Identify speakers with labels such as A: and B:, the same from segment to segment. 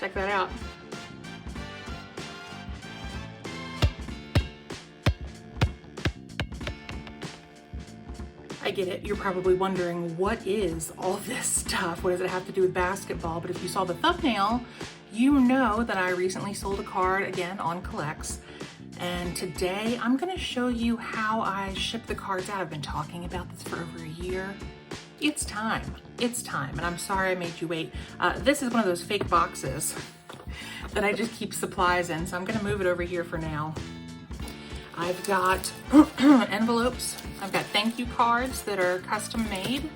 A: Check that out. I get it. You're probably wondering, what is all this stuff? What does it have to do with basketball? But if you saw the thumbnail, you know that I recently sold a card again on CollX. And today I'm gonna show you how I ship the cards out. I've been talking about this for over a year. It's time, and I'm sorry I made you wait. This is one of those fake boxes that I just keep supplies in, so I'm gonna move it over here for now. I've got envelopes. I've got thank you cards that are custom made.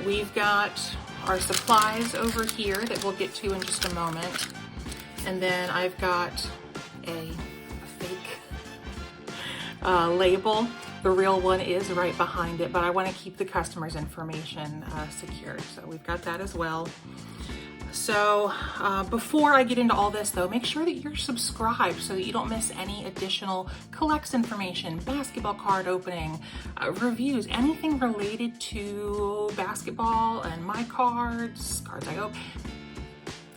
A: We've got our supplies over here that we'll get to in just a moment. And then I've got a fake label. The real one is right behind it, but I want to keep the customer's information secure. So we've got that as well. So before I get into all this though, make sure that you're subscribed so that you don't miss any additional CollX information, basketball card opening, reviews, anything related to basketball and my cards I open.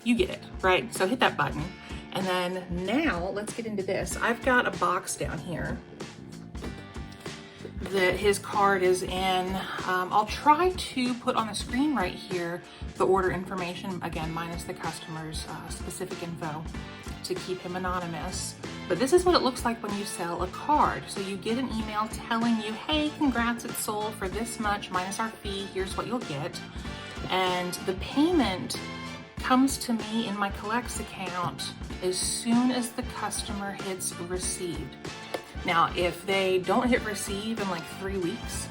A: You get it, right? So hit that button. And then now let's get into this. I've got a box down here that his card is in. I'll try to put on the screen right here the order information, again, minus the customer's specific info to keep him anonymous. But this is what it looks like when you sell a card. So you get an email telling you, hey, congrats, it's sold for this much minus our fee, here's what you'll get. And the payment comes to me in my CollX account as soon as the customer hits received. Now, if they don't hit receive in like 3 weeks,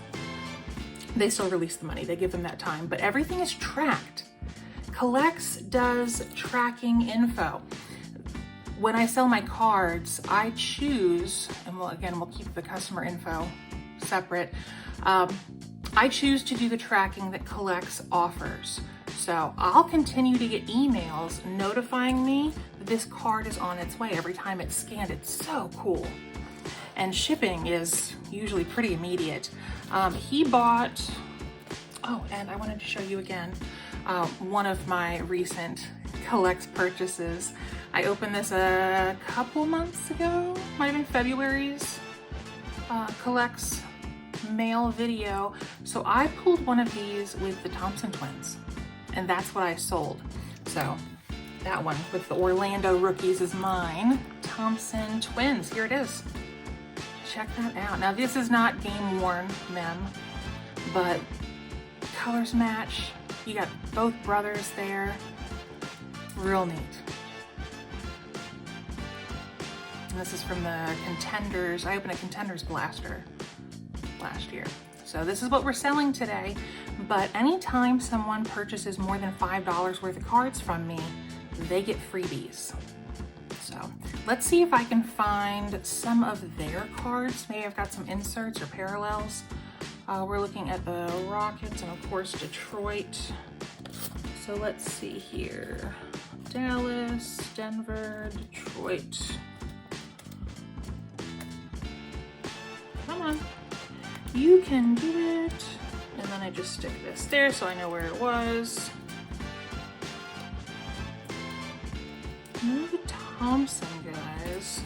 A: they still release the money. They give them that time, but everything is tracked. CollX does tracking info. When I sell my cards, I choose, and we'll keep the customer info separate. I choose to do the tracking that CollX offers. So I'll continue to get emails notifying me that this card is on its way every time it's scanned. It's so cool. And shipping is usually pretty immediate. He bought, oh, and I wanted to show you again, one of my recent CollX purchases. I opened this a couple months ago, might have been February's CollX mail video. So I pulled one of these with the Thompson twins, and that's what I sold. So that one with the Orlando rookies is mine. Thompson twins, here it is. Check that out. Now this is not game worn mem, but colors match. You got both brothers there. Real neat. And this is from the Contenders. I opened a Contenders blaster last year. So this is what we're selling today. But anytime someone purchases more than $5 worth of cards from me, they get freebies. So let's see if I can find some of their cards. Maybe I've got some inserts or parallels. We're looking at the Rockets and of course Detroit. So let's see here. Dallas, Denver, Detroit. Come on, you can do it. And then I just stick this there so I know where it was. The Thompson guys.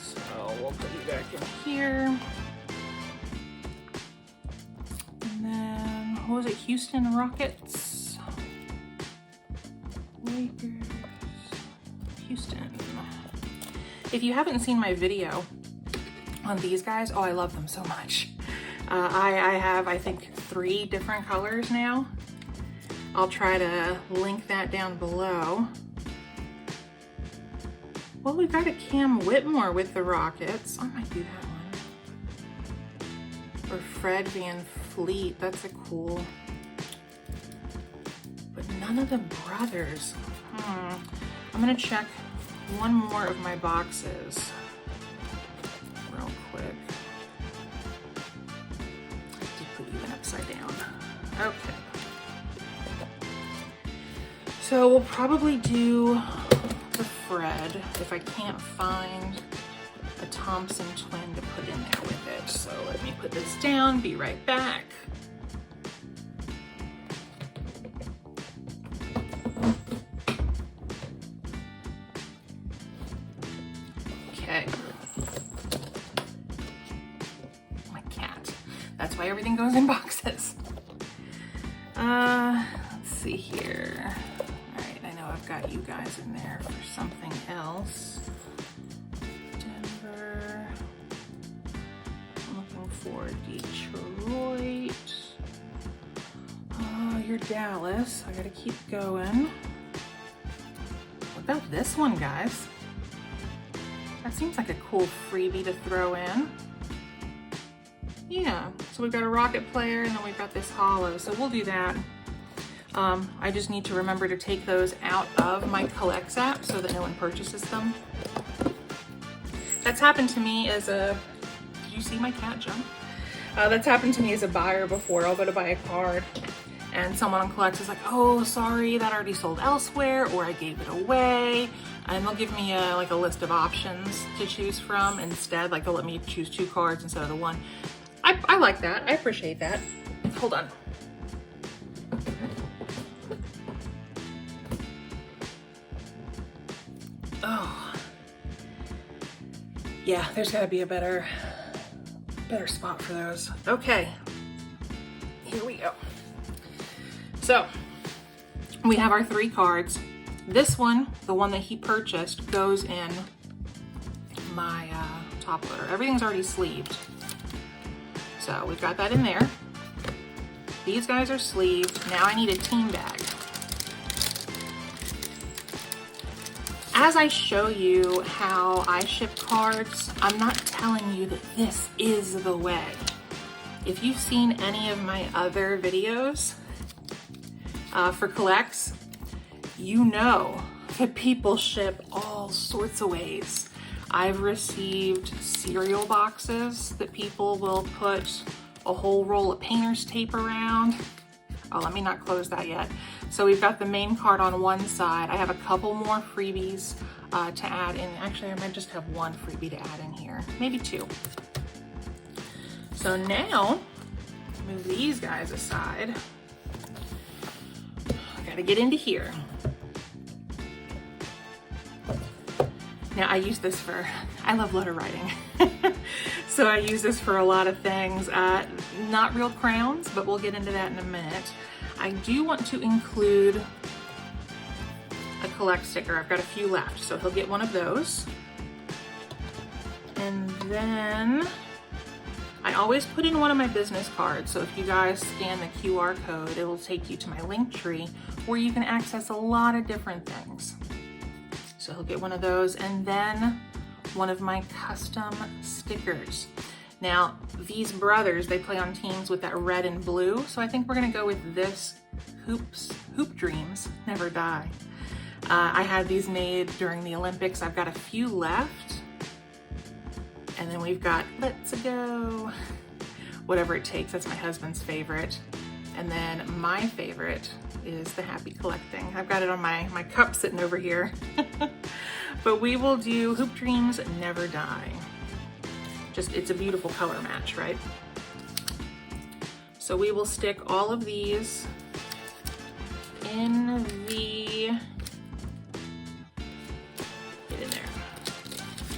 A: So we'll put you back in here. And then, what was it? Houston Rockets. Lakers. Houston. If you haven't seen my video on these guys, oh, I love them so much. I have, I think, 3 different colors now. I'll try to link that down below. Well, we've got a Cam Whitmore with the Rockets. I might do that one. Or Fred Van Fleet, that's a cool. But none of the brothers. I'm gonna check one more of my boxes real quick. I have to put you in upside down. Okay. So we'll probably do the Fred if I can't find a Thompson twin to put in there with it. So let me put this down, be right back. why everything goes in boxes. Let's see here. All right, I know I've got you guys in there for something else. Denver. I'm looking for Detroit. Oh, you're Dallas. I gotta keep going. What about this one, guys? That seems like a cool freebie to throw in. Yeah, so we've got a Rocket player and then we've got this hollow, so we'll do that. I just need to remember to take those out of my CollX app so that no one purchases them. That's happened to me as a, did you see my cat jump? That's happened to me as a buyer before. I'll go to buy a card and someone on CollX is like, oh, sorry, that already sold elsewhere, or I gave it away. And they'll give me like a list of options to choose from instead. Like they'll let me choose 2 cards instead of the 1. I like that. I appreciate that. Hold on. Oh. Yeah, there's gotta be a better spot for those. Okay, here we go. So, we have our 3 cards. This one, the one that he purchased, goes in my top loader. Everything's already sleeved. So we've got that in there. These guys are sleeved. Now I need a team bag. As I show you how I ship cards, I'm not telling you that this is the way. If you've seen any of my other videos for CollX, you know that people ship all sorts of ways. I've received cereal boxes that people will put a whole roll of painter's tape around. Oh, let me not close that yet. So we've got the main card on one side. I have a couple more freebies to add in. Actually, I might just have 1 freebie to add in here, maybe 2. So now, move these guys aside. I gotta get into here. Now I use this for, I love letter writing. So I use this for a lot of things. Not real crowns, but we'll get into that in a minute. I do want to include a CollX sticker. I've got a few left, so he'll get one of those. And then I always put in one of my business cards. So if you guys scan the QR code, it'll take you to my link tree where you can access a lot of different things. So he'll get one of those, and then one of my custom stickers. Now, these brothers, they play on teams with that red and blue, so I think we're gonna go with this Hoop Dreams Never Die. I had these made during the Olympics. I've got a few left. And then we've got Let's Go, Whatever It Takes. That's my husband's favorite. And then my favorite is the Happy Collecting. I've got it on my cup sitting over here. But we will do Hoop Dreams Never Die. Just, it's a beautiful color match, right? So we will stick all of these in the, get in there.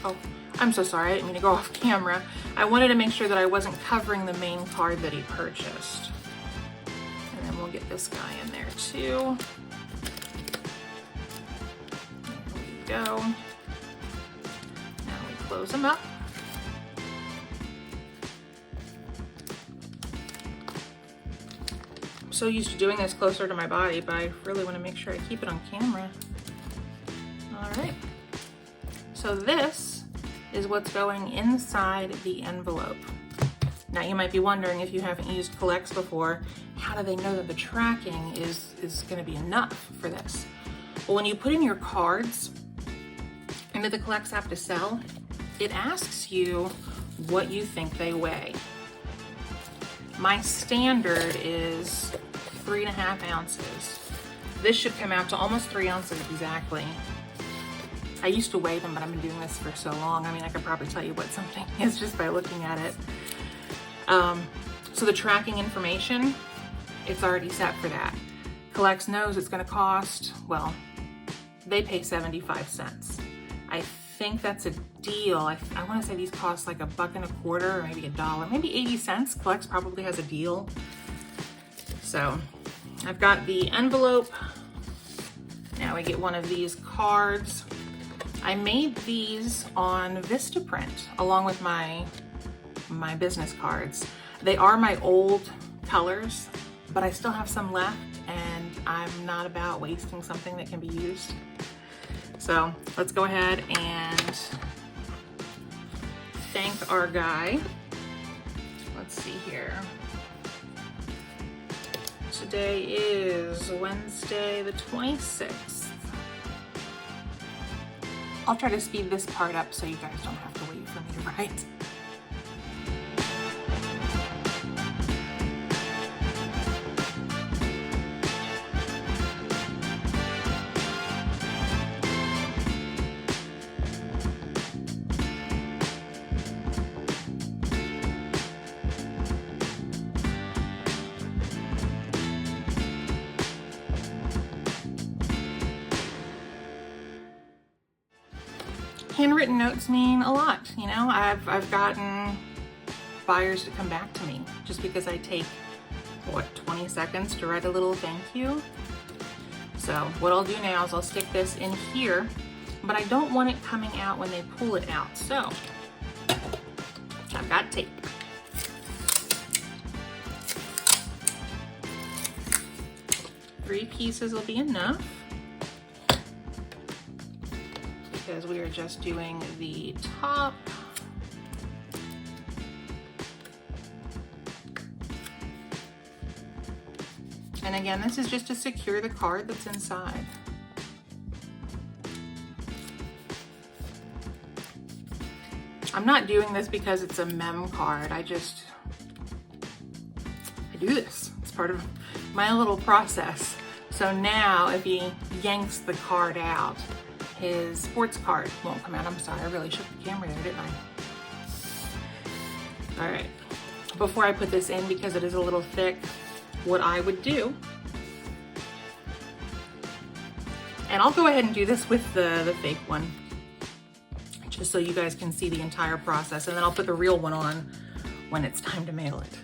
A: Oh, I'm so sorry, I didn't mean to go off camera. I wanted to make sure that I wasn't covering the main card that he purchased. And then we'll get this guy in there too. There we go. Now we close them up. I'm so used to doing this closer to my body, but I really want to make sure I keep it on camera. All right. So this is what's going inside the envelope. Now you might be wondering, if you haven't used CollX before, how do they know that the tracking is going to be enough for this? Well, when you put in your cards into the CollX app to sell, it asks you what you think they weigh. My standard is 3.5 ounces. This should come out to almost 3 ounces exactly. I used to weigh them, but I've been doing this for so long. I mean, I could probably tell you what something is just by looking at it. So the tracking information, it's already set for that. CollX knows it's gonna cost, well, they pay 75 cents. I think that's a deal. I want to say these cost like $1.25 or maybe $1, maybe 80 cents. CollX probably has a deal. So I've got the envelope. Now we get one of these cards. I made these on Vistaprint along with my business cards. They are my old colors, but I still have some left, and I'm not about wasting something that can be used. So let's go ahead and thank our guy. Let's see here. Today is Wednesday the 26th. I'll try to speed this part up so you guys don't have to wait for me to write. Handwritten notes mean a lot, you know. I've gotten buyers to come back to me just because I take, what, 20 seconds to write a little thank you. So what I'll do now is I'll stick this in here, but I don't want it coming out when they pull it out. So I've got tape. Three pieces will be enough, because we are just doing the top. And again, this is just to secure the card that's inside. I'm not doing this because it's a mem card. I do this. It's part of my little process. So now if he yanks the card out, his sports card won't come out. I'm sorry, I really shook the camera there, didn't I? All right, before I put this in, because it is a little thick, what I would do, and I'll go ahead and do this with the fake one, just so you guys can see the entire process, and then I'll put the real one on when it's time to mail it.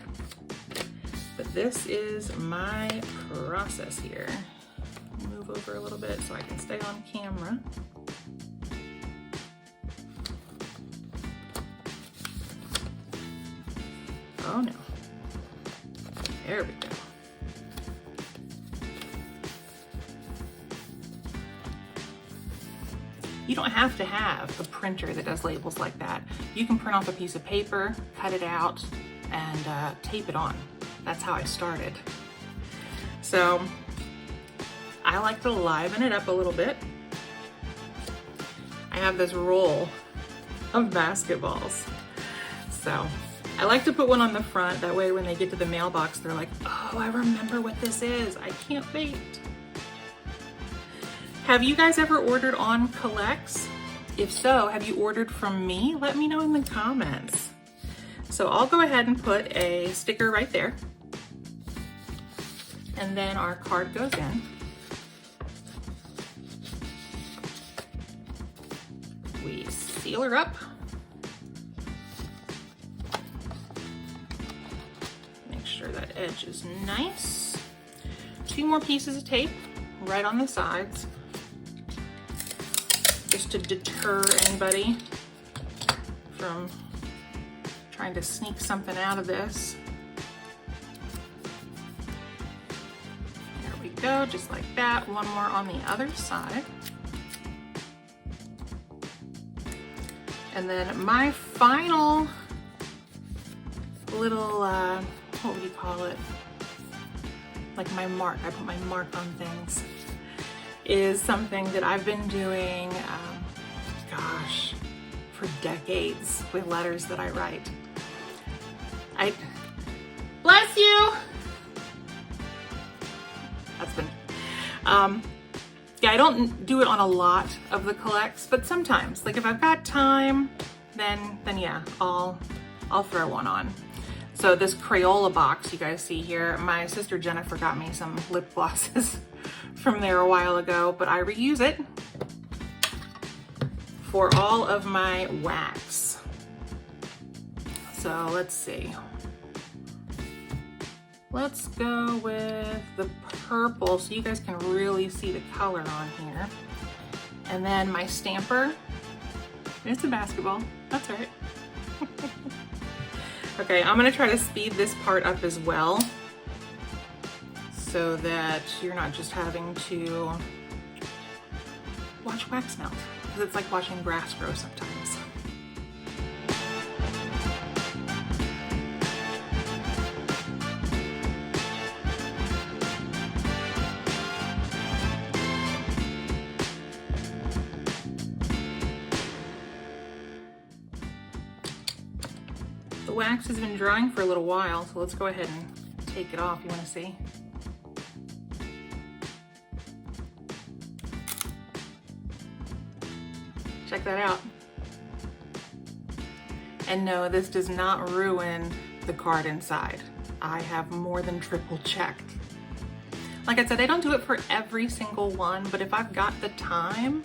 A: But this is my process here. Move over a little bit so I can stay on camera. Oh no. There we go. You don't have to have a printer that does labels like that. You can print off a piece of paper, cut it out, and tape it on. That's how I started. So I like to liven it up a little bit. I have this roll of basketballs. So I like to put one on the front. That way when they get to the mailbox, they're like, oh, I remember what this is. I can't wait. Have you guys ever ordered on CollX? If so, have you ordered from me? Let me know in the comments. So I'll go ahead and put a sticker right there. And then our card goes in. We seal her up. Make sure that edge is nice. 2 more pieces of tape right on the sides, just to deter anybody from trying to sneak something out of this. There we go, just like that. One more on the other side. And then my final little, what would you call it? Like my mark, I put my mark on things, is something that I've been doing, gosh, for decades with letters that I write. Bless you! That's been, yeah, I don't do it on a lot of the CollX, but sometimes, like if I've got time, then yeah, I'll throw one on. So this Crayola box you guys see here, my sister Jennifer got me some lip glosses from there a while ago, but I reuse it for all of my wax. So let's see. Let's go with the purple so you guys can really see the color on here. And then my stamper, it's a basketball, that's all right. Okay, I'm gonna try to speed this part up as well so that you're not just having to watch wax melt, because it's like watching grass grow sometimes. The wax has been drying for a little while, so let's go ahead and take it off. You want to see? Check that out. And no, this does not ruin the card inside. I have more than triple checked. Like I said, I don't do it for every single one, but if I've got the time,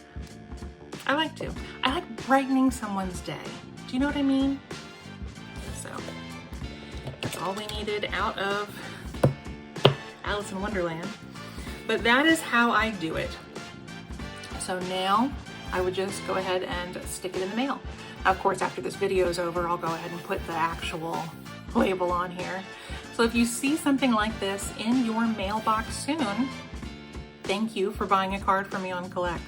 A: I like to. I like brightening someone's day. Do you know what I mean? So that's all we needed out of Alice in Wonderland. But that is how I do it. So now I would just go ahead and stick it in the mail. Now, of course, after this video is over, I'll go ahead and put the actual label on here. So if you see something like this in your mailbox soon, thank you for buying a card from me on CollX.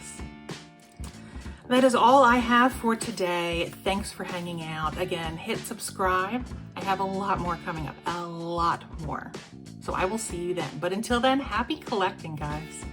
A: That is all I have for today. Thanks for hanging out. Again, hit subscribe. I have a lot more coming up, a lot more. So I will see you then. But until then, happy collecting, guys.